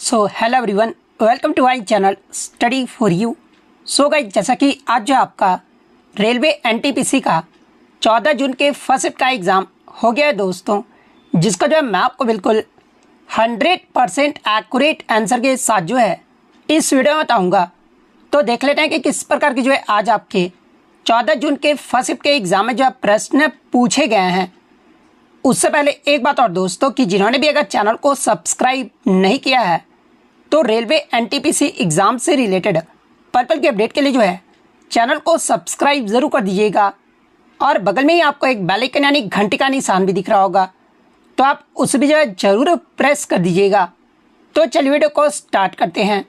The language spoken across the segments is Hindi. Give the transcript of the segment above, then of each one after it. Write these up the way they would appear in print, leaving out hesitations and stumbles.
So hello everyone, welcome to my channel study for you. So guys, जैसा कि आज जो आपका रेलवे एनटीपीसी का 14 जून के फर्स्ट शिफ्ट का एग्ज़ाम हो गया है दोस्तों, जिसका जो है मैं आपको बिल्कुल 100% एक्यूरेट आंसर के साथ जो है इस वीडियो में बताऊँगा। तो देख लेते हैं कि किस प्रकार की जो है आज आपके 14 जून के फर्स्ट शिफ्ट के एग्ज़ाम में जो है प्रश्न पूछे गए हैं। उससे पहले एक बात और दोस्तों, कि जिन्होंने भी अगर चैनल को सब्सक्राइब नहीं किया है तो रेलवे एनटीपीसी एग्ज़ाम से रिलेटेड पर्पल की अपडेट के लिए जो है चैनल को सब्सक्राइब ज़रूर कर दीजिएगा। और बगल में ही आपको एक बेल आइकन यानी घंटी का निशान भी दिख रहा होगा, तो आप उस भी जो है ज़रूर प्रेस कर दीजिएगा। तो चलिए वीडियो को स्टार्ट करते हैं।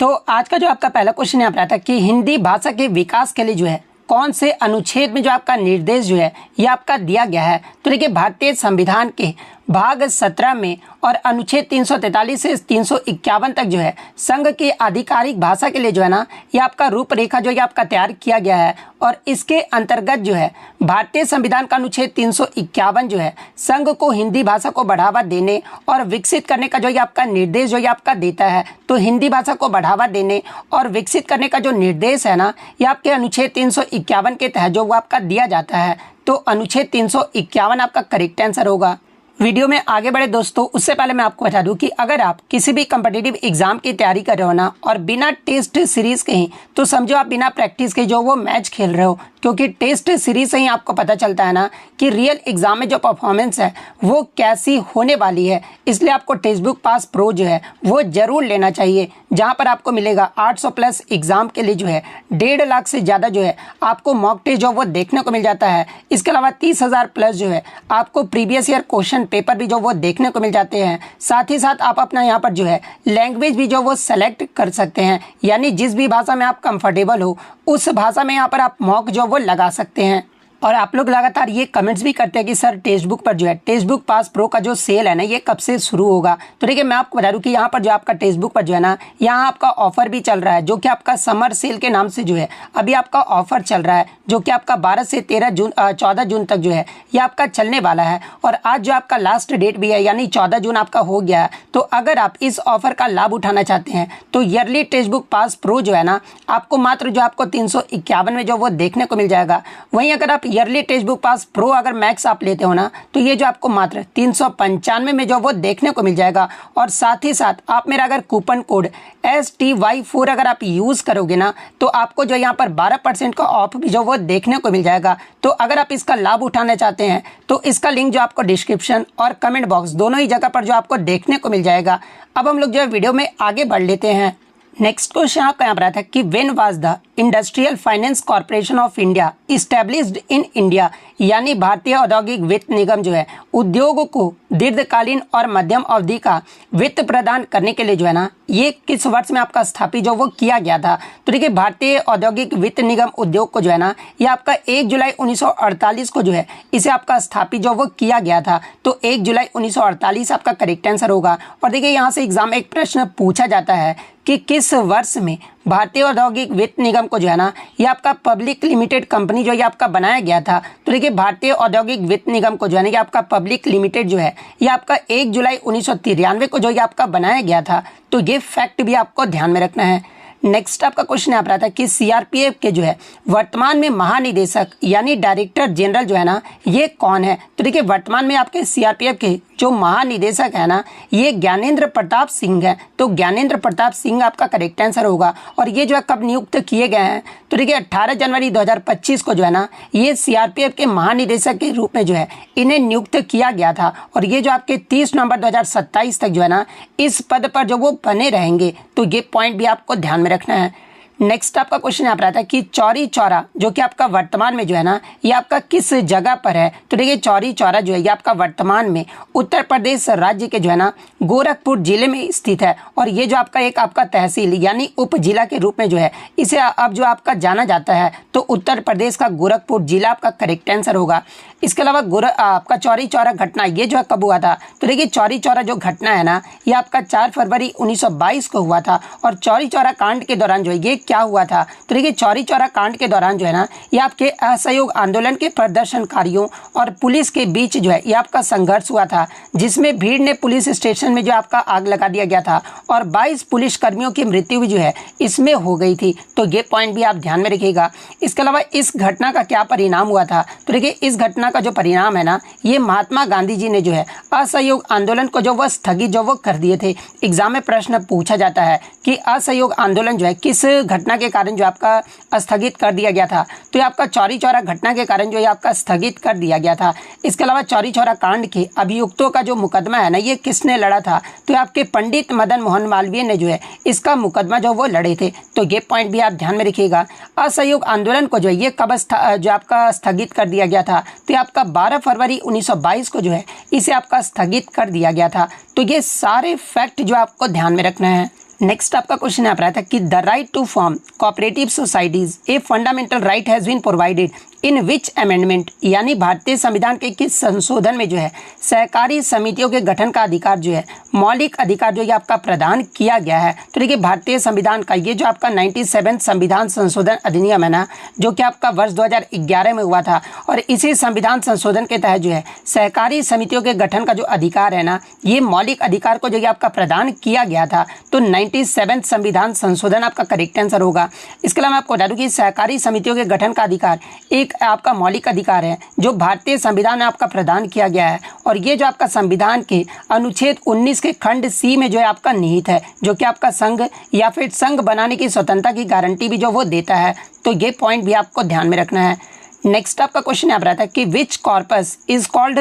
तो आज का जो आपका पहला क्वेश्चन यहाँ पर आता है कि हिंदी भाषा के विकास के लिए जो है कौन से अनुच्छेद में जो आपका निर्देश जो है ये आपका दिया गया है। तो देखिए, भारतीय संविधान के भाग 17 में और अनुच्छेद 343 से 351 तक जो है संघ की आधिकारिक भाषा के लिए जो है ना ये आपका रूपरेखा जो है आपका तैयार किया गया है। और इसके अंतर्गत जो है भारतीय संविधान का अनुच्छेद 351 जो है संघ को हिंदी भाषा को बढ़ावा देने और विकसित करने का जो ये आपका निर्देश जो ये आपका देता है। तो हिंदी भाषा को बढ़ावा देने और विकसित करने का जो निर्देश है ना ये आपके अनुच्छेद 351 के तहत जो वो आपका दिया जाता है। तो अनुच्छेद 351 आपका करेक्ट आंसर होगा। वीडियो में आगे बढ़े दोस्तों, उससे पहले मैं आपको बता दूं कि अगर आप किसी भी कम्पिटिटिव एग्जाम की तैयारी कर रहे हो ना और बिना टेस्ट सीरीज के ही, तो समझो आप बिना प्रैक्टिस के जो वो मैच खेल रहे हो, क्योंकि टेस्ट सीरीज से ही आपको पता चलता है ना कि रियल एग्जाम में जो परफॉर्मेंस है वो कैसी होने वाली है। इसलिए आपको टेक्स्ट बुक पास प्रो जो है वो जरूर लेना चाहिए, जहाँ पर आपको मिलेगा 800 प्लस एग्जाम के लिए जो है 1.5 लाख से ज़्यादा जो है आपको मॉक टेस्ट जो वो देखने को मिल जाता है। इसके अलावा 30,000 प्लस जो है आपको प्रीवियस ईयर क्वेश्चन पेपर भी जो वो देखने को मिल जाते हैं। साथ ही साथ आप अपना यहाँ पर जो है लैंग्वेज भी जो वो सेलेक्ट कर सकते हैं, यानी जिस भी भाषा में आप कंफर्टेबल हो उस भाषा में यहाँ पर आप मॉक जो वो लगा सकते हैं। और आप लोग लगातार ये कमेंट्स भी करते हैं कि सर टेक्स्ट बुक पर जो है टेक्स्ट बुक पास प्रो का जो सेल है ना ये कब से शुरू होगा। तो देखिए, मैं आपको बता दूं कि यहाँ पर जो आपका टेक्स्ट बुक पर जो है ना यहाँ आपका ऑफर भी चल रहा है, जो कि आपका समर सेल के नाम से जो है अभी आपका ऑफर चल रहा है, जो कि आपका 12 से 14 जून तक जो है ये आपका चलने वाला है। और आज जो आपका लास्ट डेट भी है, यानी 14 जून आपका हो गया है। तो अगर आप इस ऑफर का लाभ उठाना चाहते हैं तो yearly text book pass pro जो है ना आपको मात्र जो आपको 351 में जो वो देखने को मिल जाएगा। वहीं अगर आप yearly text book pass pro अगर मैक्स आप लेते हो ना तो ये जो आपको मात्र 395 में जो वो देखने को मिल जाएगा। और साथ ही साथ आप मेरा अगर कूपन कोड STY4 अगर आप यूज़ करोगे ना तो आपको जो यहाँ पर 12% का ऑफ भी जो वो देखने को मिल जाएगा। तो अगर आप इसका लाभ उठाना चाहते हैं तो इसका लिंक जो आपको डिस्क्रिप्शन और कमेंट बॉक्स दोनों ही जगह पर जो आपको देखने को मिल जाएगा। अब हम लोग जो है वीडियो में आगे बढ़ लेते हैं। नेक्स्ट क्वेश्चन आपका यहाँ पर आता है कि when was the industrial finance corporation of India established in India, यानी भारतीय औद्योगिक वित्त निगम जो है उद्योग को दीर्घकालीन और मध्यम अवधि का वित्त प्रदान करने के लिए जो है ना ये किस वर्ष में आपका स्थापित जो वो किया गया था। तो देखिए, भारतीय औद्योगिक वित्त निगम उद्योग को जो है ना ये आपका 1 जुलाई 1948 को जो है इसे आपका स्थापित जो वो किया गया था। तो 1 जुलाई 1948 आपका करेक्ट आंसर होगा। और देखिए, यहाँ से एग्जाम में एक प्रश्न पूछा जाता है कि किस वर्ष में भारतीय औद्योगिक वित्त निगम को जो है ना ये आपका पब्लिक लिमिटेड कंपनी जो ये आपका बनाया गया था। तो देखिए, भारतीय औद्योगिक वित्त निगम को जो है ना ये आपका पब्लिक लिमिटेड जो है ये आपका 1 जुलाई 1993 को जो ये आपका बनाया गया था। तो ये फैक्ट भी आपको ध्यान में रखना है। नेक्स्ट आपका क्वेश्चन यहाँ पर आता है कि सीआरपीएफ के जो है वर्तमान में महानिदेशक यानी डायरेक्टर जनरल जो है ना ये कौन है। तो देखिए, वर्तमान में आपके सीआरपीएफ के जो महानिदेशक है ना ये ज्ञानेंद्र प्रताप सिंह है। तो ज्ञानेंद्र प्रताप सिंह आपका करेक्ट आंसर होगा। और ये जो है कब नियुक्त किए गए हैं, तो देखिए 18 जनवरी 2025 को जो है ना ये सीआरपीएफ के महानिदेशक के रूप में जो है इन्हें नियुक्त किया गया था। और ये जो आपके 30 नवंबर 2027 तक जो है ना इस पद पर जो वो बने रहेंगे। तो ये पॉइंट भी आपको ध्यान में रखना है। नेक्स्ट आपका क्वेश्चन यहाँ पर आता है कि चौरी चौरा जो कि आपका वर्तमान में जो है ना ये आपका किस जगह पर है। तो देखिए, चौरी चौरा जो है ये आपका वर्तमान में उत्तर प्रदेश राज्य के जो है ना गोरखपुर जिले में स्थित है। और ये जो आपका एक आपका तहसील यानी उप जिला के रूप में जो है इसे अब जो आपका जाना जाता है। तो उत्तर प्रदेश का गोरखपुर जिला आपका करेक्ट आंसर होगा। इसके अलावा आपका चौरी चौरा घटना ये जो है कब हुआ था। तो देखिए, चौरी चौरा जो घटना है ना ये आपका 4 फरवरी 1922 को हुआ था। और चौरी चौरा कांड के दौरान जो है ये क्या हुआ था? तो देखिए चौरी चौरा कांड के दौरान जो है ना ये आपके असहयोग आंदोलन के प्रदर्शनकारियों और पुलिस के बीच जो है ये आपका संघर्ष हुआ था, जिसमें भीड़ ने पुलिस स्टेशन में जो आपका आग लगा दिया गया था और 22 पुलिस कर्मियों की मृत्यु भी जो है इसमें हो गई थी। तो ये पॉइंट भी आप ध्यान में रखिएगा। इसके अलावा इस घटना का क्या परिणाम हुआ था? तो देखिए इस घटना का जो परिणाम है ना ये महात्मा गांधी जी ने जो है असहयोग आंदोलन को जो वह स्थगित जो वो कर दिए थे। एग्जाम में प्रश्न पूछा जाता है कि असहयोग आंदोलन जो है किस घटना के कारण जो आपका स्थगित कर दिया गया था? तो ये आपका चौरी चौरा घटना के कारण जो है आपका स्थगित कर दिया गया था। इसके अलावा चौरी चौरा कांड के अभियुक्तों का जो मुकदमा है ना ये किसने लड़ा था? तो ये आपके पंडित मदन मोहन मालवीय ने जो है इसका मुकदमा जो वो लड़े थे। तो ये पॉइंट भी आप ध्यान में रखिएगा। असहयोग आंदोलन को जो है ये कब जो आपका स्थगित कर दिया गया था? तो ये आपका 12 फरवरी 1922 को जो है इसे आपका स्थगित कर दिया गया था। तो ये सारे फैक्ट जो आपको ध्यान में रखना है। नेक्स्ट आपका क्वेश्चन यहाँ पर आता है कि the right to form cooperative societies a fundamental right has been provided in which amendment, यानी भारतीय संविधान के किस संशोधन में जो है सहकारी समितियों के गठन का अधिकार जो है मौलिक अधिकार जो ये आपका प्रदान किया गया है? तो देखिए भारतीय संविधान का ये जो आपका 97 संविधान संशोधन अधिनियम है ना जो कि आपका वर्ष 2011 में हुआ था और इसी संविधान संशोधन के तहत जो है सहकारी समितियों के गठन का जो अधिकार है ना ये मौलिक अधिकार को जो ये आपका प्रदान किया गया था। तो 97 संविधान संशोधन आपका करेक्ट आंसर होगा। इसके अलावा मैं आपको बता दूं कि सहकारी समितियों के गठन का अधिकार एक आपका मौलिक अधिकार है जो भारतीय संविधान में आपका प्रदान किया गया है और ये जो आपका संविधान के अनुच्छेद 19 के खंड सी में जो है आपका निहित है, जो कि आपका संघ या फिर संघ बनाने की स्वतंत्रता की गारंटी भी जो वो देता है। तो ये पॉइंट भी आपको ध्यान में रखना है। नेक्स्ट आपका क्वेश्चन यहाँ पर आता है कि which corpus is called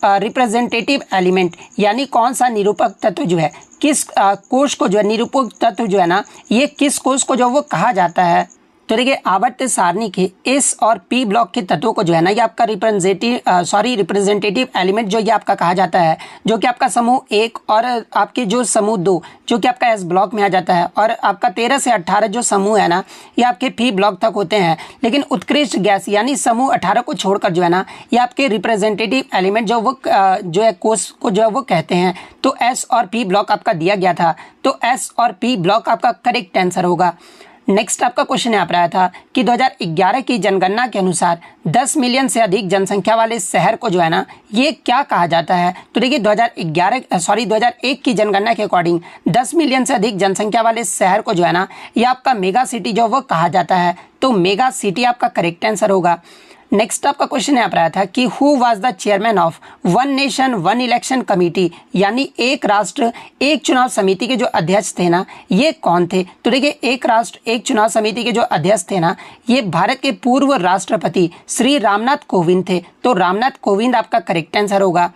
representative element, यानी कौन सा निरूपक तत्व जो है किस कोष को जो है निरूपक तत्व जो है ना ये किस कोष को जो वो कहा जाता है? तो देखिए आवर्त सारणी के एस और पी ब्लॉक के तत्वों को जो है ना ये आपका रिप्रेजेंटेटिव एलिमेंट जो ये आपका कहा जाता है, जो कि आपका समूह 1 और आपके जो समूह 2 जो कि आपका एस ब्लॉक में आ जाता है और आपका 13 से 18 जो समूह है ना ये आपके पी ब्लॉक तक होते हैं। लेकिन उत्कृष्ट गैस यानी समूह 18 को छोड़कर जो है ना ये आपके रिप्रेजेंटेटिव एलिमेंट जो वो जो है कोष को जो है वो कहते हैं। तो एस और पी ब्लॉक आपका दिया गया था, तो एस और पी ब्लॉक आपका करेक्ट आंसर होगा। नेक्स्ट आपका क्वेश्चन यहाँ पर आया था कि 2011 की जनगणना के अनुसार 10 मिलियन से अधिक जनसंख्या वाले शहर को जो है ना ये क्या कहा जाता है? तो देखिए 2001 की जनगणना के अकॉर्डिंग 10 मिलियन से अधिक जनसंख्या वाले शहर को जो है ना ये आपका मेगा सिटी जो वो कहा जाता है। तो मेगा सिटी आपका करेक्ट आंसर होगा। नेक्स्ट आपका क्वेश्चन यहाँ पर आया था कि who was the chairman of one nation one election committee, यानी एक राष्ट्र एक चुनाव समिति के जो अध्यक्ष थे ना ये कौन थे? तो देखिए एक राष्ट्र एक चुनाव समिति के जो अध्यक्ष थे ना ये भारत के पूर्व राष्ट्रपति श्री रामनाथ कोविंद थे। तो रामनाथ कोविंद आपका करेक्ट आंसर होगा।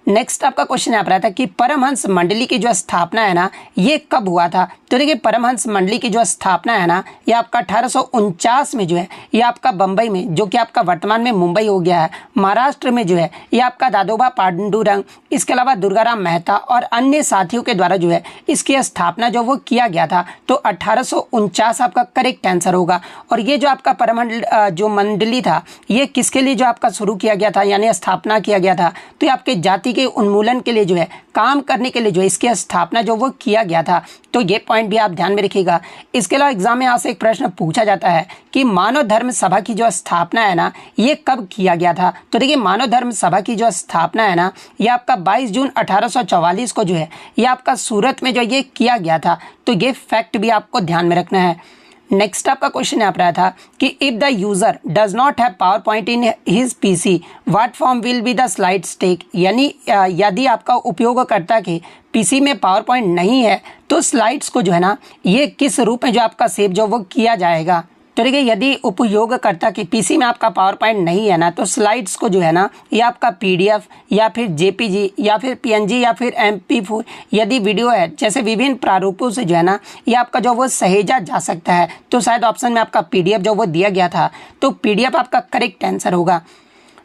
नेक्स्ट आपका क्वेश्चन यहाँ पर आता है कि परमहंस मंडली की जो स्थापना है ना ये कब हुआ था? तो देखिए परमहंस मंडली की जो स्थापना है ना ये आपका 1849 में जो है ये आपका बम्बई में, जो कि आपका वर्तमान में मुंबई हो गया है, महाराष्ट्र में जो है ये आपका दादोबा पांडुरंग, इसके अलावा दुर्गाराम मेहता और अन्य साथियों के द्वारा जो है इसकी स्थापना जो वो किया गया था। तो 1849 आपका करेक्ट आंसर होगा। और ये जो आपका परमंडल जो मंडली था ये किसके लिए जो आपका शुरू किया गया था यानी स्थापना किया गया था? तो ये आपके जाति के उन्मूलन के लिए जो है काम करने के लिए जो है इसकी स्थापना जो वो किया गया था। तो ये पॉइंट भी आप ध्यान में रखिएगा। इसके अलावा एग्जाम में यहाँ से एक प्रश्न पूछा जाता है कि मानव धर्म सभा की जो स्थापना है ना ये कब किया गया था? तो देखिए मानव धर्म सभा की जो स्थापना है ना ये आपका 22 जून 1844 को जो है ये आपका सूरत में जो ये किया गया था। तो ये फैक्ट भी आपको ध्यान में रखना है। नेक्स्ट आपका क्वेश्चन यहाँ पर आया था कि if the user does not have PowerPoint in his PC what form will be the slides take, यानी यदि आपका उपयोगकर्ता के पीसी में पावर पॉइंट नहीं है तो स्लाइड्स को जो है ना ये किस रूप में जो आपका सेव जो वो किया जाएगा? तो देखिए यदि उपयोगकर्ता के पीसी में आपका पावर पॉइंट नहीं है ना तो स्लाइड्स को जो है ना ये आपका पीडीएफ या फिर जेपीजी या फिर पीएनजी या फिर MP4 यदि वीडियो है जैसे विभिन्न प्रारूपों से जो है ना ये आपका जो वो सहेजा जा सकता है। तो शायद ऑप्शन में आपका पीडीएफ जो वो दिया गया था, तो पीडीएफ आपका करेक्ट आंसर होगा।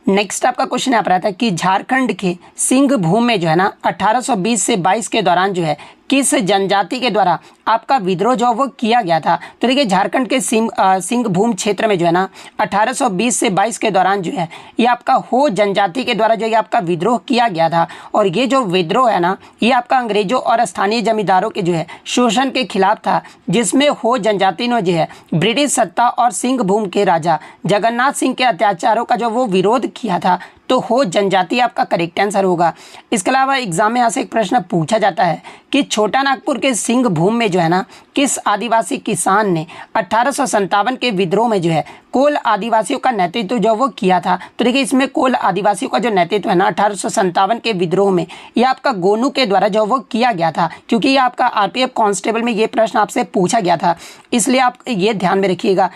नेक्स्ट आपका क्वेश्चन यहाँ पर आता है कि झारखंड के सिंहभूम में जो है ना 1820 से 22 के दौरान जो है किस जनजाति के द्वारा आपका विद्रोह जो वो किया गया था। तो देखिए झारखंड के सिंहभूम क्षेत्र में जो है ना 1820 से 22 के दौरान जो है ये आपका हो जनजाति के द्वारा जो ये आपका विद्रोह किया गया था। और ये जो विद्रोह है ना ये आपका अंग्रेजों और स्थानीय जमींदारों के जो है शोषण के खिलाफ था, जिसमें हो जनजाति ने जो है ब्रिटिश सत्ता और सिंहभूम के राजा जगन्नाथ सिंह के अत्याचारों का जो वो विरोध किया था। तो हो जनजाति आपका करेक्ट आंसर होगा। इसके अलावा एग्जाम में यहाँ से एक प्रश्न पूछा जाता है कि छोटा नागपुर के सिंहभूम में जो है ना किस आदिवासी किसान ने 1857 के विद्रोह में जो है कोल आदिवासियों का नेतृत्व जो वो किया था। तो देखिए इसमें कोल आदिवासियों का जो नेतृत्व है ना 1857 के विद्रोह में ये आपका गोनू के द्वारा जो वो किया गया था, क्योंकि ये आपका आरपीएफ कांस्टेबल में ये प्रश्न आपसे पूछा गया था, इसलिए आप ये ध्यान में रखिएगा।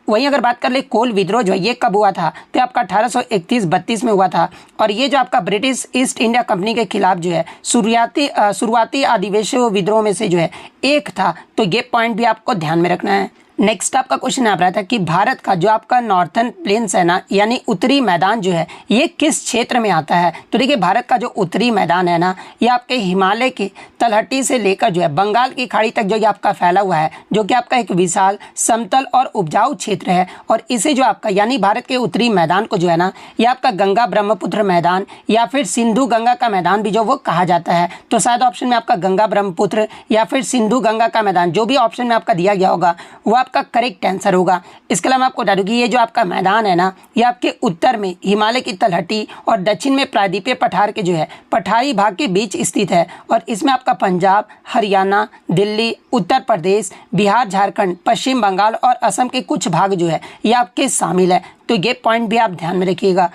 वहीं अगर बात कर ले कोल विद्रोह जो है ये कब हुआ था, तो आपका 1831-32 में हुआ था। और ये जो आपका ब्रिटिश ईस्ट इंडिया कंपनी के खिलाफ जो है शुरुआती आदिवासी विद्रोह में से जो है एक था। तो ये पॉइंट भी आपको ध्यान में रखना है। नेक्स्ट आपका क्वेश्चन आ रहा था कि भारत का जो आपका नॉर्थर्न प्लेन्स है ना यानी उत्तरी मैदान जो है ये किस क्षेत्र में आता है। तो देखिए भारत का जो उत्तरी मैदान है ना ये आपके हिमालय के तलहटी से लेकर जो है बंगाल की खाड़ी तक जो ये आपका फैला हुआ है, जो कि आपका एक विशाल समतल और उपजाऊ क्षेत्र है। और इसे जो आपका यानी भारत के उत्तरी मैदान को जो है ना ये आपका गंगा ब्रह्मपुत्र मैदान या फिर सिंधु गंगा का मैदान भी जो वो कहा जाता है। तो शायद ऑप्शन में आपका गंगा ब्रह्मपुत्र या फिर सिंधु गंगा का मैदान जो भी ऑप्शन में आपका दिया गया होगा वो आपका करेक्ट आंसर होगा। इसके अलावा मैं आपको बता दूं कि ये जो आपका मैदान है ना ये आपके उत्तर में हिमालय की तलहटी और दक्षिण में प्रायद्वीपीय पठार के जो है पठारी भाग के बीच स्थित है। और इसमें आपका पंजाब, हरियाणा, दिल्ली, उत्तर प्रदेश, बिहार, झारखंड, पश्चिम बंगाल और असम के कुछ भाग जो है ये आपके शामिल है। तो ये पॉइंट भी आप ध्यान में रखिएगा।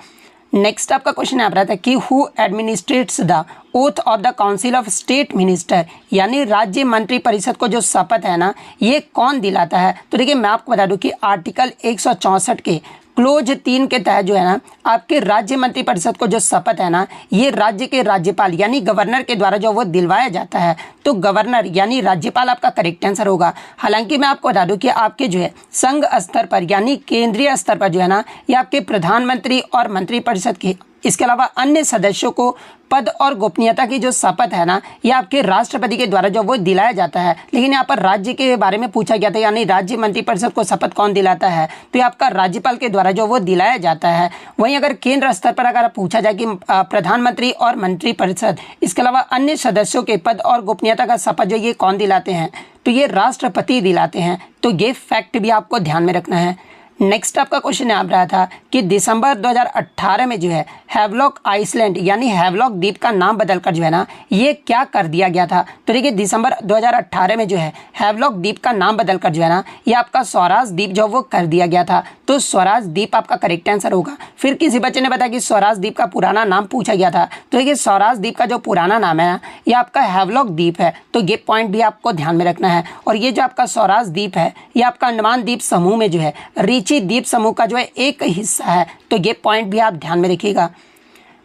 नेक्स्ट आपका क्वेश्चन आ रहा था कि who administrates the oath of the council of state minister, यानी राज्य मंत्री परिषद को जो शपथ है ना ये कौन दिलाता है। तो देखिए मैं आपको बता दूं कि आर्टिकल 164 के क्लोज 3 के तहत जो है ना आपके राज्य मंत्री परिषद को जो शपथ है ना ये राज्य के राज्यपाल यानी गवर्नर के द्वारा जो वो दिलवाया जाता है। तो गवर्नर यानी राज्यपाल आपका करेक्ट आंसर होगा। हालांकि मैं आपको बता दूं कि आपके जो है संघ स्तर पर यानी केंद्रीय स्तर पर जो है ना ये आपके प्रधानमंत्री और मंत्रिपरिषद के इसके अलावा अन्य सदस्यों को पद और गोपनीयता की जो शपथ है ना ये आपके राष्ट्रपति के द्वारा जो वो दिलाया जाता है। लेकिन यहाँ पर राज्य के बारे में पूछा गया था यानी राज्य मंत्रिपरिषद को शपथ कौन दिलाता है, तो ये आपका राज्यपाल के द्वारा जो वो दिलाया जाता है। वहीं अगर केंद्र स्तर पर अगर पूछा जाए कि प्रधानमंत्री और मंत्रिपरिषद इसके अलावा अन्य सदस्यों के पद और गोपनीयता का शपथ जो ये कौन दिलाते हैं, तो ये राष्ट्रपति दिलाते हैं। तो ये फैक्ट भी आपको ध्यान में रखना है। नेक्स्ट आपका क्वेश्चन आ रहा था कि दिसंबर 2018 में जो है हैवलॉक आइसलैंड यानी हैवलॉक द्वीप का नाम बदलकर जो है ना ये क्या कर दिया गया था। तो देखिए दिसंबर 2018 में जो है हैवलॉक द्वीप का नाम बदलकर जो है ना ये आपका स्वराज द्वीप जो वो कर दिया गया था। तो स्वराज द्वीप आपका करेक्ट आंसर होगा। फिर किसी बच्चे ने बताया कि स्वराज द्वीप का पुराना नाम पूछा गया था। तो देखिए स्वराज द्वीप का जो पुराना नाम है ये आपका हैवलॉक द्वीप है। तो ये पॉइंट भी आपको ध्यान में रखना है। और ये जो आपका स्वराज द्वीप है ये आपका अंडमान द्वीप समूह में जो है रीची द्वीप समूह का जो है एक हिस्सा है। तो ये पॉइंट भी आप ध्यान में रखिएगा।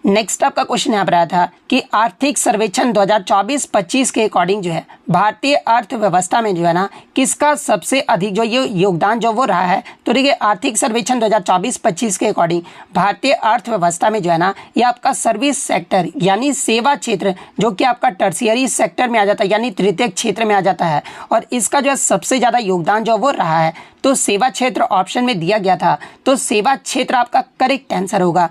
नेक्स्ट आपका क्वेश्चन यहाँ पर आया था कि आर्थिक सर्वेक्षण 2024-25 के अकॉर्डिंग जो है भारतीय अर्थव्यवस्था में जो है ना किसका सबसे अधिक जो ये योगदान जो वो रहा है। तो देखिए आर्थिक सर्वेक्षण 2024-25 के अकॉर्डिंग भारतीय अर्थव्यवस्था में जो है ना ये आपका सर्विस सेक्टर यानी सेवा क्षेत्र जो कि आपका टर्शियरी सेक्टर में आ जाता है यानी तृतीयक क्षेत्र में आ जाता है। और इसका जो है सबसे ज़्यादा योगदान जो वो रहा है। तो सेवा क्षेत्र ऑप्शन में दिया गया था। तो सेवा क्षेत्र आपका करेक्ट आंसर होगा।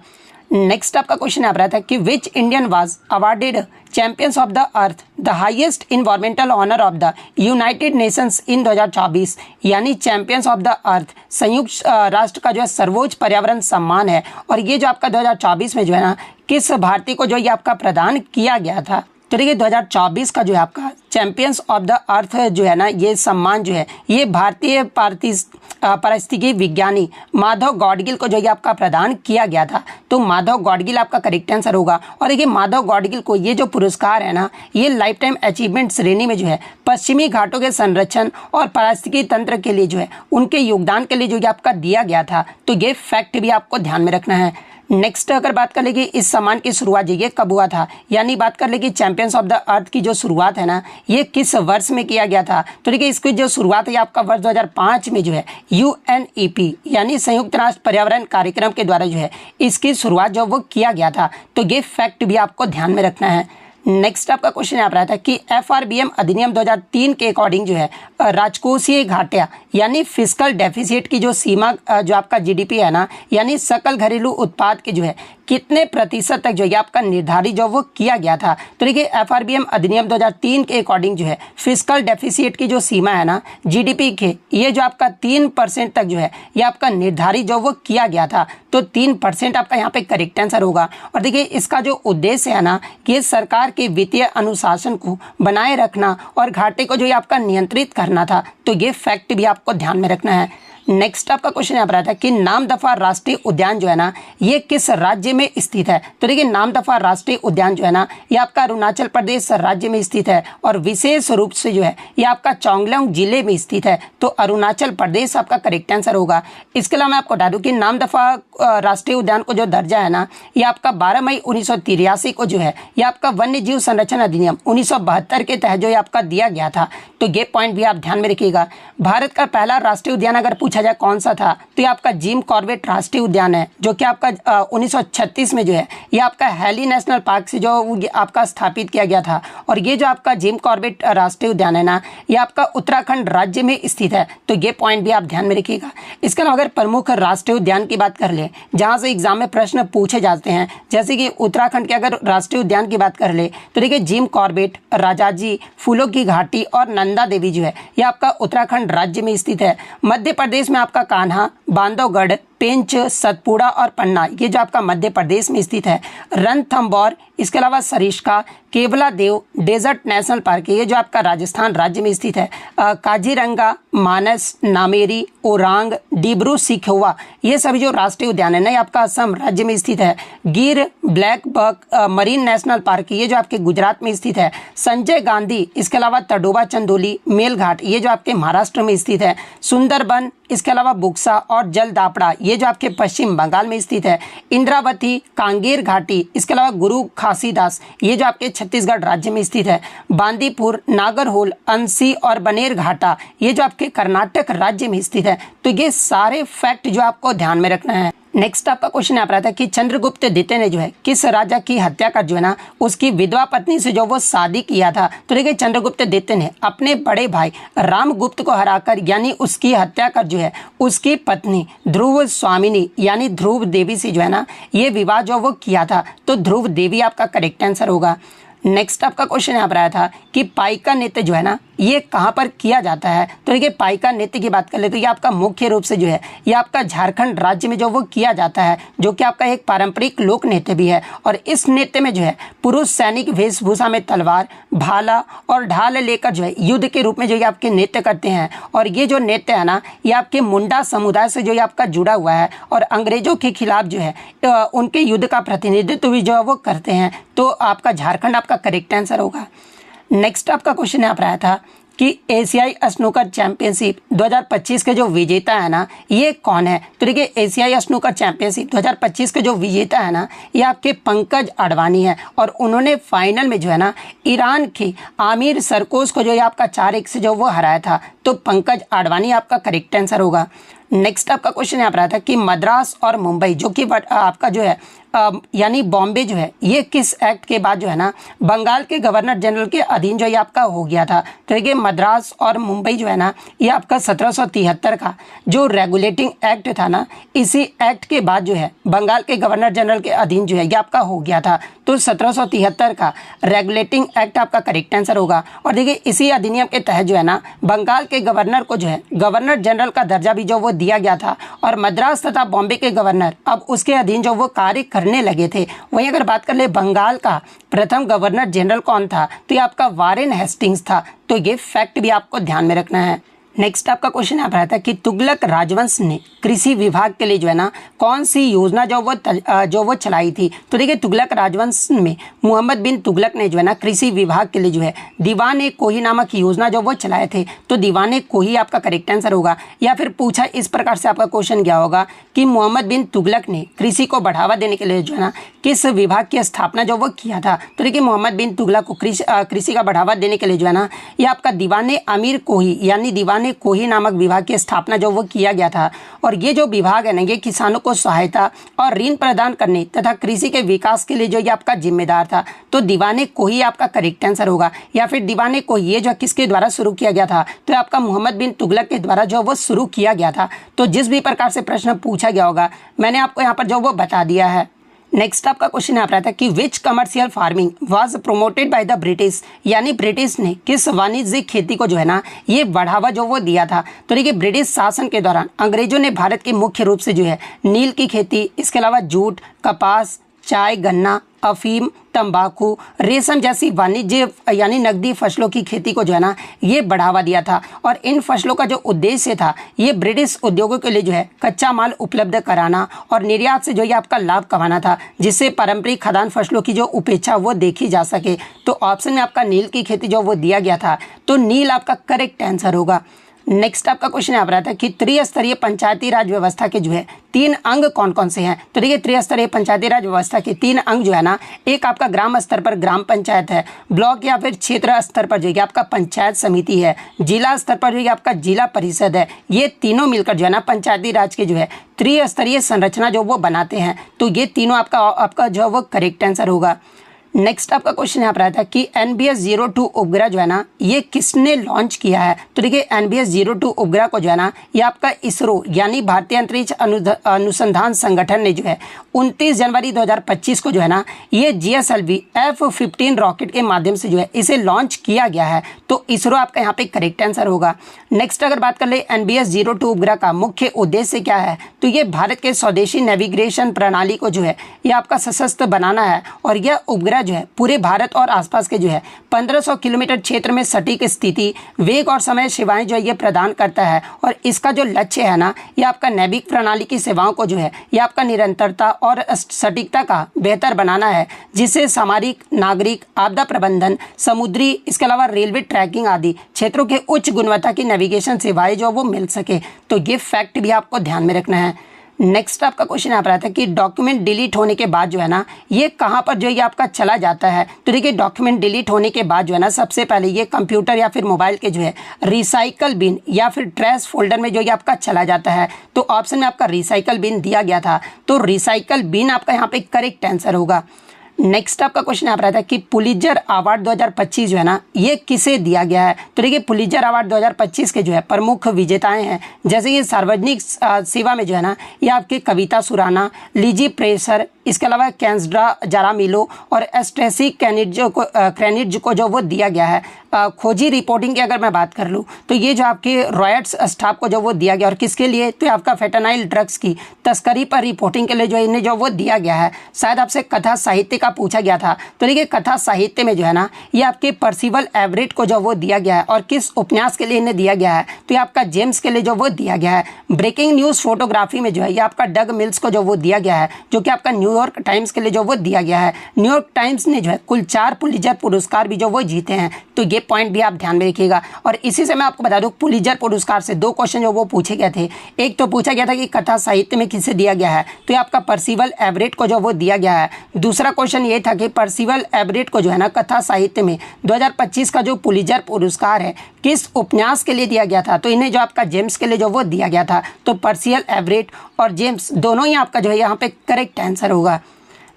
नेक्स्ट आपका क्वेश्चन आ रहा था कि which Indian was awarded champions of the earth the highest environmental honour of the United Nations in 2024, यानी चैंपियंस ऑफ द अर्थ संयुक्त राष्ट्र का जो है सर्वोच्च पर्यावरण सम्मान है। और ये जो आपका 2024 में जो है ना किस भारतीय को जो ये आपका प्रदान किया गया था। तो देखिए 2024 का जो है आपका चैंपियंस ऑफ द अर्थ जो है ना ये सम्मान जो है ये भारतीय पारिस्थितिकी विज्ञानी माधव गॉडगिल को जो ये आपका प्रदान किया गया था। तो माधव गॉडगिल आपका करेक्ट आंसर होगा। और देखिए माधव गॉडगिल को ये जो पुरस्कार है ना ये लाइफ टाइम अचीवमेंट श्रेणी में जो है पश्चिमी घाटों के संरक्षण और पारिस्थितिकी तंत्र के लिए जो है उनके योगदान के लिए जो ये आपका दिया गया था। तो ये फैक्ट भी आपको ध्यान में रखना है। नेक्स्ट अगर बात कर लेंगे इस सम्मान की शुरुआत ये कब हुआ था, यानी बात कर लेंगे चैंपियंस ऑफ द अर्थ की जो शुरुआत है ना ये किस वर्ष में किया गया था। तो देखिए इसकी जो शुरुआत है आपका वर्ष 2005 में जो है UNEP यानी संयुक्त राष्ट्र पर्यावरण कार्यक्रम के द्वारा जो है इसकी शुरुआत जो वो किया गया था। तो ये फैक्ट भी आपको ध्यान में रखना है। नेक्स्ट आपका क्वेश्चन यहाँ पर आता है कि FRBM अधिनियम 2003 के अकॉर्डिंग जो है राजकोषीय घाटा यानी फिस्कल डेफिसिट की जो सीमा जो आपका GDP है ना, यानी सकल घरेलू उत्पाद के जो है कितने प्रतिशत तक जो है आपका निर्धारित जो वो किया गया था। तो देखिए FRBM अधिनियम 2003 के अकॉर्डिंग जो है फिस्कल डेफिसिट की जो सीमा है ना GDP के, ये जो आपका 3% तक जो है ये आपका निर्धारित जो वो किया गया था। तो 3% आपका यहाँ पे करेक्ट आंसर होगा। और देखिए इसका जो उद्देश्य है ना, ये सरकार के वित्तीय अनुशासन को बनाए रखना और घाटे को जो है आपका नियंत्रित करना था। तो ये फैक्ट भी आपको ध्यान में रखना है। नेक्स्ट आपका क्वेश्चन यहाँ पर आता है कि नामदफा राष्ट्रीय उद्यान जो है ना, ये किस राज्य में स्थित है। तो देखिए नामदफा राष्ट्रीय उद्यान जो है ना, ये आपका अरुणाचल प्रदेश राज्य में स्थित है और विशेष रूप से जो है ये आपका चोंगलांग जिले में स्थित है। तो अरुणाचल प्रदेश आपका करेक्ट आंसर होगा। इसके अलावा मैं आपको बता दूं कि नामदफा राष्ट्रीय उद्यान को जो दर्जा है ना, ये आपका 12 मई 1983 को जो है ये आपका वन्य जीव संरक्षण अधिनियम 1972 के तहत जो है आपका दिया गया था। तो ये पॉइंट भी आप ध्यान में रखिएगा। भारत का पहला राष्ट्रीय उद्यान अगर पूछा जाए कौन सा था, तो ये आपका जिम कॉर्बेट राष्ट्रीय उद्यान है, जो कि आपका 1936 में जो है ये आपका हैली नेशनल पार्क से जो आपका स्थापित किया गया था। और ये जो आपका जिम कॉर्बेट राष्ट्रीय उद्यान है ना, ये आपका उत्तराखंड राज्य में स्थित है। तो ये पॉइंट भी आप ध्यान में रखिएगा। इसके अलावा अगर प्रमुख राष्ट्रीय उद्यान की बात कर ले, जहां से एग्जाम में प्रश्न पूछे जाते हैं, जैसे कि उत्तराखंड के अगर राष्ट्रीय उद्यान की बात कर ले, तो देखिए जिम कॉर्बेट, राजाजी, फूलों की घाटी और नंदा देवी जो है ये आपका उत्तराखंड राज्य में स्थित है। मध्य प्रदेश में आपका कान्हा, बांधवगढ़, पेंच, सतपुड़ा और पन्ना, ये जो आपका मध्य प्रदेश में स्थित है। रणथंभौर, इसके अलावा सरिस्का, केवला देव डेजर्ट नेशनल पार्क, ये जो आपका राजस्थान राज्य में स्थित है। काजीरंगा, मानस, नामेरी, ओरांग, डिब्रू सिखोवा, ये सभी जो राष्ट्रीय उद्यान है ना, ये आपका असम राज्य में स्थित है। Gir, black buck marine national park, ये जो आपके गुजरात में स्थित है। संजय गांधी, इसके अलावा तडोबा चंदोली, मेलघाट, ये जो आपके महाराष्ट्र में स्थित है। सुंदरबन, इसके अलावा बुक्सा और जलदापड़ा, ये जो आपके पश्चिम बंगाल में स्थित है। इंद्रावती, कांगेर घाटी, इसके अलावा गुरु खासीदास, ये जो आपके छत्तीसगढ़ राज्य में स्थित है। बांदीपुर, नागरहोल, अंसी और बनेर घाटा, ये जो आपके कर्नाटक राज्य में स्थित है। तो ये सारे फैक्ट जो आपको ध्यान में रखना है। नेक्स्ट आपका क्वेश्चन यहाँ पर आता है कि चंद्रगुप्त द्वितीय ने जो है किस राजा की हत्या कर जो है ना उसकी विधवा पत्नी से जो वो शादी किया था। तो देखिए चंद्रगुप्त द्वितीय ने अपने बड़े भाई रामगुप्त को हराकर यानी उसकी हत्या कर जो है उसकी पत्नी ध्रुव स्वामिनी यानी ध्रुव देवी से जो है ना ये विवाह जो वो किया था। तो ध्रुव देवी आपका करेक्ट आंसर होगा। नेक्स्ट आपका क्वेश्चन यहाँ पर आया था कि पाइका नृत्य जो है ना ये कहाँ पर किया जाता है। तो देखिए पाइका नृत्य की बात कर ले तो ये आपका मुख्य रूप से जो है ये आपका झारखंड राज्य में जो वो किया जाता है, जो कि आपका एक पारंपरिक लोक नृत्य भी है। और इस नृत्य में जो है पुरुष सैनिक वेशभूषा में तलवार, भाला और ढाल लेकर जो है युद्ध के रूप में जो ये आपके नृत्य करते हैं। और ये जो नृत्य है ना ये आपके मुंडा समुदाय से जो ये आपका जुड़ा हुआ है और अंग्रेजों के खिलाफ जो है उनके युद्ध का प्रतिनिधित्व भी जो है वो करते हैं। तो आपका झारखंड आपका करेक्ट आंसर होगा। नेक्स्ट आपका क्वेश्चन यहाँ पर आया था कि एशियाई स्नूकर चैंपियनशिप 2025 के जो विजेता है ना ये कौन है। तो देखिए एशियाई स्नूकर चैंपियनशिप 2025 के जो विजेता है ना ये आपके पंकज अडवाणी है और उन्होंने फाइनल में जो है ना ईरान के आमिर सरकोश को जो है आपका 4-1 से जो वो हराया था। तो पंकज अडवाणी आपका करेक्ट आंसर होगा। नेक्स्ट आपका क्वेश्चन यहाँ पर आता है कि मद्रास और मुंबई जो कि आपका जो है यानी बॉम्बे जो है ये किस एक्ट के बाद जो है ना बंगाल के गवर्नर जनरल के अधीन जो ये आपका हो गया था। तो देखिए मद्रास और मुंबई जो है ना ये आपका 1773 का जो रेगुलेटिंग एक्ट था ना, इसी एक्ट के बाद जो है बंगाल के गवर्नर जनरल के अधीन जो है ये आपका हो गया था। तो 1773 का रेगुलेटिंग एक्ट आपका करेक्ट आंसर होगा। और देखिए इसी अधिनियम के तहत जो है ना बंगाल के गवर्नर को जो है गवर्नर जनरल का दर्जा भी जो वो दिया गया था और मद्रास तथा बॉम्बे के गवर्नर अब उसके अधीन जो वो कार्य करने लगे थे। वहीं अगर बात कर ले बंगाल का प्रथम गवर्नर जनरल कौन था, तो ये आपका वारेन हेस्टिंग्स था। तो ये फैक्ट भी आपको ध्यान में रखना है। नेक्स्ट आपका क्वेश्चन यहाँ पर आता है कि तुगलक राजवंश ने कृषि विभाग के लिए जो है ना कौन सी योजना जो वो चलाई थी। तो देखिए तुगलक राजवंश में मोहम्मद बिन तुगलक ने जो है ना कृषि विभाग के लिए जो है दीवाने कोही नामक योजना जो वो चलाए थे। तो दीवाने कोही आपका करेक्ट आंसर होगा। या फिर पूछा इस प्रकार से आपका क्वेश्चन क्या होगा कि मोहम्मद बिन तुगलक ने कृषि को बढ़ावा देने के लिए जो है ना किस विभाग की स्थापना जो वो किया था। तो देखिए मोहम्मद बिन तुगलक को कृषि का बढ़ावा देने के लिए जो है ना ये आपका दीवाने अमीर कोही यानी दीवाने दीवाने कोही नामक विभाग की स्थापना जो वो किया गया था। और ये जो विभाग है ना, ये किसानों को सहायता और ऋण प्रदान करने तथा कृषि के विकास के लिए जो ये आपका जिम्मेदार था। तो दीवाने कोही आपका करेक्ट आंसर होगा। या फिर दीवाने कोही ये जो किसके द्वारा शुरू किया गया था, तो आपका मोहम्मद बिन तुगलक के द्वारा जो वो शुरू किया गया था। तो जिस भी प्रकार से प्रश्न पूछा गया होगा मैंने आपको यहाँ पर जो वो बता दिया है। नेक्स्ट आपका क्वेश्चन यहाँ पर आता है कि which commercial farming was promoted by the British, यानी ब्रिटिश ने किस वाणिज्यिक खेती को जो है ना ये बढ़ावा जो वो दिया था। तो देखिए ब्रिटिश शासन के दौरान अंग्रेजों ने भारत के मुख्य रूप से जो है नील की खेती, इसके अलावा जूट, कपास, चाय, गन्ना, अफीम, तंबाकू, रेशम जैसी वाणिज्य यानी नकदी फसलों की खेती को जो है ना ये बढ़ावा दिया था। और इन फसलों का जो उद्देश्य था ये ब्रिटिश उद्योगों के लिए जो है कच्चा माल उपलब्ध कराना और निर्यात से जो ये आपका लाभ कमाना था, जिससे पारंपरिक खाद्यान्न फसलों की जो उपेक्षा वो देखी जा सके। तो ऑप्शन में आपका नील की खेती जो वो दिया गया था, तो नील आपका करेक्ट आंसर होगा। नेक्स्ट आपका क्वेश्चन यहाँ पर आता है कि त्रिस्तरीय पंचायती राज व्यवस्था के जो है 3 अंग कौन कौन से हैं। तो देखिए त्रिस्तरीय पंचायती राज व्यवस्था के 3 अंग जो है ना, एक आपका ग्राम स्तर पर ग्राम पंचायत है, ब्लॉक या फिर क्षेत्र स्तर पर जो है आपका पंचायत समिति है, जिला स्तर पर जो है आपका जिला परिषद है। ये तीनों मिलकर जो है ना पंचायती राज के जो है त्रिस्तरीय संरचना जो वो बनाते हैं। तो ये तीनों आपका जो है वो करेक्ट आंसर होगा। नेक्स्ट आपका क्वेश्चन यहाँ पर आता है कि NBS-02 उपग्रह जो है ना ये किसने लॉन्च किया है। तो देखिए NBS-02 उपग्रह को जो है ना ये आपका इसरो यानी भारतीय अंतरिक्ष अनुसंधान संगठन ने जो है 29 जनवरी 2025 को जो है ना ये GSLV F-15 रॉकेट के माध्यम से जो है इसे लॉन्च किया गया है। तो इसरो आपका यहाँ पे करेक्ट आंसर होगा। नेक्स्ट अगर बात कर ले NBS-02 उपग्रह का मुख्य उद्देश्य क्या है, तो ये भारत के स्वदेशी नेविगेशन प्रणाली को जो है ये आपका सशक्त बनाना है। और यह उपग्रह जो है पूरे भारत और आसपास के जो है 1500 किलोमीटर क्षेत्र में सटीक स्थिति, वेग और समय सेवाएं जो है ये प्रदान करता है। और इसका जो लक्ष्य है ना ये आपका नैविक प्रणाली की सेवाओं को जो है ये आपका निरंतरता और सटीकता का बेहतर बनाना है, जिससे सामरिक, नागरिक, आपदा प्रबंधन, समुद्री, इसके अलावा रेलवे ट्रैकिंग आदि क्षेत्रों के उच्च गुणवत्ता की नेविगेशन सेवाएं जो वो मिल सके। तो ये फैक्ट भी आपको ध्यान में रखना है। नेक्स्ट आपका क्वेश्चन यहाँ पर आता है कि डॉक्यूमेंट डिलीट होने के बाद जो है ना ये कहाँ पर जो है ये आपका चला जाता है। तो देखिए डॉक्यूमेंट डिलीट होने के बाद जो है ना सबसे पहले ये कंप्यूटर या फिर मोबाइल के जो है रिसाइकल बिन या फिर ट्रैश फोल्डर में जो ये आपका चला जाता है। तो ऑप्शन में आपका रिसाइकल बिन दिया गया था, तो रिसाइकल बिन आपका यहाँ पे करेक्ट आंसर होगा। नेक्स्ट आपका क्वेश्चन यहाँ पर आता है कि पुलित्जर अवार्ड 2025 जो है ना ये किसे दिया गया है। तो देखिए पुलित्जर अवार्ड 2025 के जो है प्रमुख विजेताएं हैं, जैसे ये सार्वजनिक सेवा में जो है ना ये आपकी कविता सुराना, लीजी प्रेसर, इसके अलावा कैंसड्रा जारामिलो और एस्ट्रेसी क्रेनिज को जो वो दिया गया है। खोजी रिपोर्टिंग की अगर मैं बात कर लूँ तो ये जो आपके रॉयट्स स्टाफ को जो वो दिया गया, और किसके लिए, तो आपका फेटानाइल ड्रग्स की तस्करी पर रिपोर्टिंग के लिए जो इन्हें जो वो दिया गया है। शायद आपसे कथा साहित्य का पूछा गया था, तो देखिए कथा साहित्य में जो है ना ये आपके पर्सिवल एवरेट को जो वो दिया गया है। और किस उपन्यास के लिए इन्हें दिया गया है, तो ये आपका जेम्स के लिए जो वो दिया गया है। ब्रेकिंग न्यूज़ फोटोग्राफी में जो है ये आपका डग मिल्स को जो वो दिया गया है, जो कि आपका न्यूयॉर्क टाइम्स के लिए जो वो दिया गया है। न्यूयॉर्क टाइम्स ने जो है कुल 4 पुलित्जर पुरस्कार भी जो वो जीते हैं। तो ये पॉइंट भी आप ध्यान में रखिएगा। और इसी से मैं आपको बता दूं पुलित्जर पुरस्कार से 2 क्वेश्चन जो वो पूछे गए थे। एक तो पूछा गया था कि कथा साहित्य में किसे दिया गया है, तो ये आपका पर्सिवल एवरेट को जो वो दिया गया है। दूसरा क्वेश्चन ये था कि पर्सिवल एवरेट को जो है ना कथा साहित्य में 2025 का जो पुलित्जर पुरस्कार है किस उपन्यास के लिए दिया गया था, तो इन्हें जो आपका जेम्स के लिए जो वो दिया गया था। तो पर्सिवल एवरेट और जेम्स दोनों ही आपका जो है यहाँ पे करेक्ट आंसर होगा।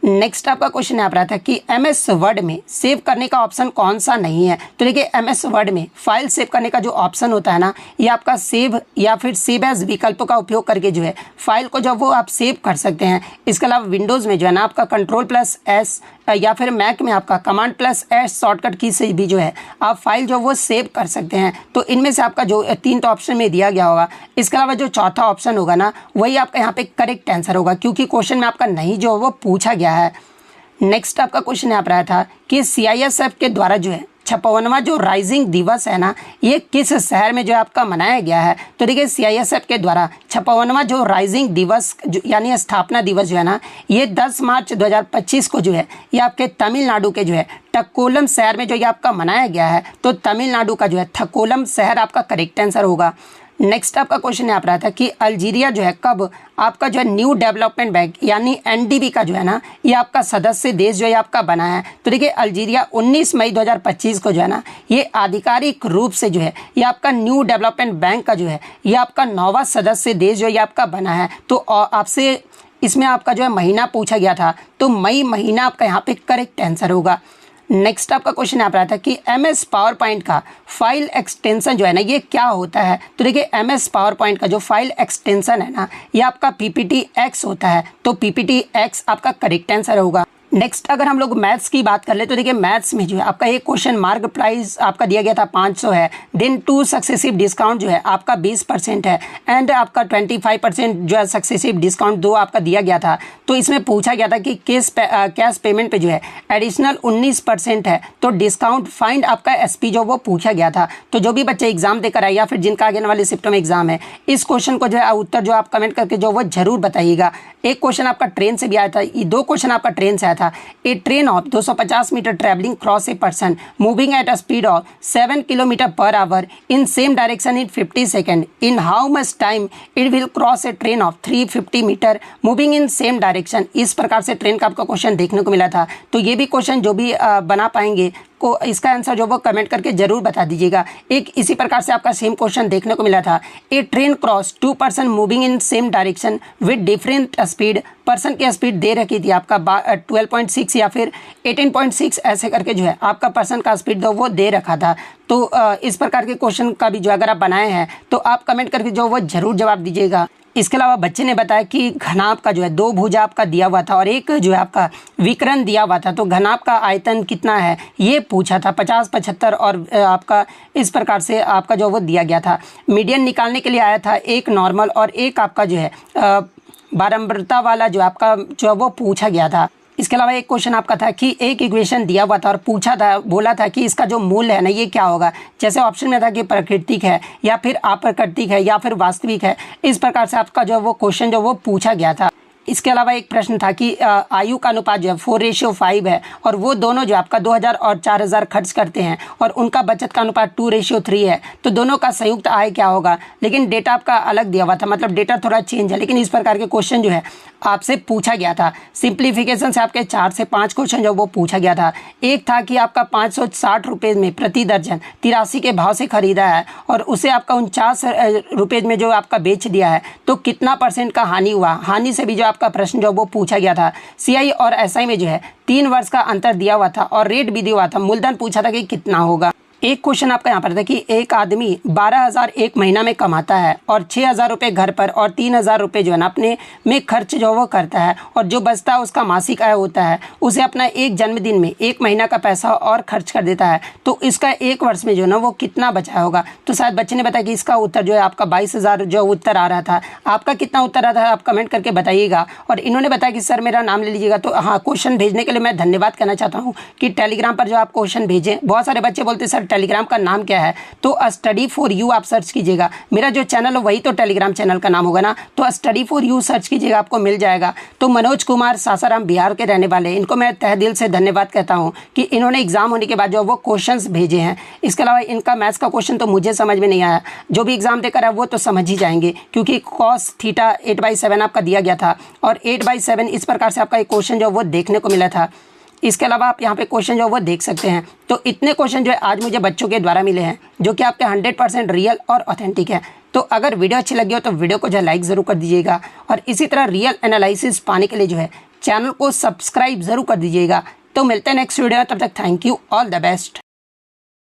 नेक्स्ट आपका क्वेश्चन यहाँ पर आता है कि MS वर्ड में सेव करने का ऑप्शन कौन सा नहीं है। तो देखिए MS वर्ड में फाइल सेव करने का जो ऑप्शन होता है ना ये आपका सेव या फिर सेव एज विकल्प का उपयोग करके जो है फाइल को जो वो आप सेव कर सकते हैं। इसके अलावा विंडोज़ में जो है ना आपका Ctrl+S या फिर मैक में आपका Command+S शॉर्टकट की से भी जो है आप फाइल जो वो सेव कर सकते हैं। तो इनमें से आपका जो 3 तो ऑप्शन में दिया गया होगा, इसके अलावा जो चौथा ऑप्शन होगा ना वही आपका यहाँ पे करेक्ट आंसर होगा, क्योंकि क्वेश्चन में आपका नहीं जो वो पूछा गया है। नेक्स्ट आपका क्वेश्चन यहाँ पर आया था कि CISF के द्वारा जो है 56वां जो राइजिंग दिवस है ना ये किस शहर में जो आपका मनाया गया है। तो देखिए CISF के द्वारा 56वां जो राइजिंग दिवस जो यानी स्थापना दिवस जो है ना ये 10 मार्च 2025 को जो है ये आपके तमिलनाडु के जो है टक्कोलम शहर में जो ये आपका मनाया गया है। तो तमिलनाडु का जो है थक्कोलम शहर आपका करेक्ट आंसर होगा। नेक्स्ट आपका क्वेश्चन यहाँ पर रहा था कि अल्जीरिया जो है कब आपका जो है न्यू डेवलपमेंट बैंक यानी एनडीबी का जो है ना ये आपका सदस्य देश जो है आपका बना है। तो देखिए अल्जीरिया 19 मई 2025 को जो है ना ये आधिकारिक रूप से जो है ये आपका न्यू डेवलपमेंट बैंक का जो है ये आपका 9वां सदस्य देश जो है आपका बना है। तो आपसे इसमें आपका जो है महीना पूछा गया था, तो मई महीना आपका यहाँ पे करेक्ट आंसर होगा। नेक्स्ट आपका क्वेश्चन यहाँ पर आता है कि MS पावर पॉइंट का फाइल एक्सटेंशन जो है ना ये क्या होता है। तो देखिए MS पावर पॉइंट का जो फाइल एक्सटेंशन है ना ये आपका PPTX होता है। तो PPTX आपका करेक्ट आंसर होगा। नेक्स्ट अगर हम लोग मैथ्स की बात कर ले तो देखिए मैथ्स में जो है आपका एक क्वेश्चन मार्क प्राइस आपका दिया गया था 500 है, देन 2 सक्सेसिव डिस्काउंट जो है आपका 20% है एंड आपका 25% जो है सक्सेसिव डिस्काउंट 2 आपका दिया गया था। तो इसमें पूछा गया था कि कैश पेमेंट पे जो है एडिशनल 19% है, तो डिस्काउंट फाइंड आपका SP जो वो पूछा गया था। तो जो भी बच्चे एग्जाम देकर आए या फिर जिनका आगे वाले शिफ्टों में एग्जाम है इस क्वेश्चन को जो है उत्तर जो आप कमेंट करके जो वो जरूर बताइएगा। एक क्वेश्चन आपका ट्रेन से भी आया था, ये 2 क्वेश्चन आपका ट्रेन से आया था। A train of 250 metre travelling cross a person moving at a speed of 7 kilometre per hour in same direction in 50 second, in how much time it will cross a train of 350 metre moving in same direction. इस प्रकार से ट्रेन का आपका क्वेश्चन देखने को मिला था। तो ये भी क्वेश्चन जो भी बना पाएंगे को इसका आंसर जो वो कमेंट करके जरूर बता दीजिएगा। एक इसी प्रकार से आपका सेम क्वेश्चन देखने को मिला था। A train cross 2 person moving in same direction with different speed, person की स्पीड दे रखी थी आपका 12.6 या फिर 18.6 ऐसे करके जो है आपका पर्सन का स्पीड वो दे रखा था। तो इस प्रकार के क्वेश्चन का भी जो अगर आप बनाए हैं तो आप कमेंट करके जो वो जरूर जवाब दीजिएगा। इसके अलावा बच्चे ने बताया कि घनाभ का जो है 2 भुजा आपका दिया हुआ था और एक जो है आपका विकर्ण दिया हुआ था। तो घनाभ का आयतन कितना है ये पूछा था, 50, 75 और आपका इस प्रकार से आपका जो वो दिया गया था। मीडियन निकालने के लिए आया था, एक नॉर्मल और एक आपका जो है बारंबारता वाला जो आपका जो वो पूछा गया था। इसके अलावा एक क्वेश्चन आपका था कि एक इक्वेशन दिया हुआ था और पूछा था, बोला था कि इसका जो मूल है ना ये क्या होगा। जैसे ऑप्शन में था कि प्राकृतिक है या फिर अप्राकृतिक है या फिर वास्तविक है। इस प्रकार से आपका जो वो क्वेश्चन जो वो पूछा गया था। इसके अलावा एक प्रश्न था कि आयु का अनुपात जो है 4:5 है और वो दोनों जो आपका 2000 और 4000 खर्च करते हैं और उनका बचत का अनुपात 2:3 है। तो दोनों का संयुक्त आय क्या होगा। लेकिन डेटा आपका अलग दिया हुआ था, मतलब डेटा थोड़ा चेंज है, लेकिन इस प्रकार के क्वेश्चन जो है आपसे पूछा गया था। सिंप्लीफिकेशन से आपके 4 से 5 क्वेश्चन जो वो पूछा गया था। एक था कि आपका 560 रुपये में प्रति दर्जन 83 के भाव से खरीदा है और उसे आपका 49 रुपये में जो आपका बेच दिया है, तो कितना % का हानि हुआ। हानि से भी जो आपका प्रश्न जो वो पूछा गया था। CI और SI में जो है 3 वर्ष का अंतर दिया हुआ था और रेट भी दिया हुआ था। मूलधन पूछा था कि कितना होगा। एक क्वेश्चन आपका यहाँ पर था कि एक आदमी 12,000 एक महीना में कमाता है और 6,000 रुपये घर पर और 3,000 रुपये जो है ना अपने में खर्च जो वो करता है और जो बचता है उसका मासिक आय होता है, उसे अपना एक जन्मदिन में 1 महीना का पैसा और खर्च कर देता है। तो इसका 1 वर्ष में जो है ना वो कितना बचा होगा। तो शायद बच्चे ने बताया कि इसका उत्तर जो है आपका 22,000 जो उत्तर आ रहा था। आपका कितना उत्तर आ रहा था आप कमेंट करके बताइएगा। और इन्होंने बताया कि सर मेरा नाम ले लीजिएगा। तो हाँ, क्वेश्चन भेजने के लिए मैं धन्यवाद करना चाहता हूँ कि टेलीग्राम पर जो आप क्वेश्चन भेजें। बहुत सारे बच्चे बोलते सर टेलीग्राम का नाम क्या है, तो स्टडी फॉर यू आप सर्च कीजिएगा। मेरा जो चैनल है वही तो टेलीग्राम चैनल का नाम होगा ना, तो स्टडी फॉर यू सर्च कीजिएगा, आपको मिल जाएगा। तो मनोज कुमार सासाराम बिहार के रहने वाले, इनको मैं तहे दिल से धन्यवाद कहता हूं कि इन्होंने एग्जाम होने के बाद जो वो क्वेश्चंस भेजे हैं। इसके अलावा इनका मैथ्स का क्वेश्चन तो मुझे समझ में नहीं आया, जो भी एग्जाम देकर है वो तो समझ ही जाएंगे, क्योंकि कॉस थीटा 8/7 आपका दिया गया था और 8/7 इस प्रकार से आपका एक क्वेश्चन जो वो देखने को मिला था। इसके अलावा आप यहाँ पे क्वेश्चन जो वो देख सकते हैं। तो इतने क्वेश्चन जो है आज मुझे बच्चों के द्वारा मिले हैं, जो कि आपके 100% रियल और ऑथेंटिक है। तो अगर वीडियो अच्छी लगी हो तो वीडियो को जो है लाइक ज़रूर कर दीजिएगा और इसी तरह रियल एनालिसिस पाने के लिए जो है चैनल को सब्सक्राइब ज़रूर कर दीजिएगा। तो मिलते हैं नेक्स्ट वीडियो में, तब तक thank you, all the best.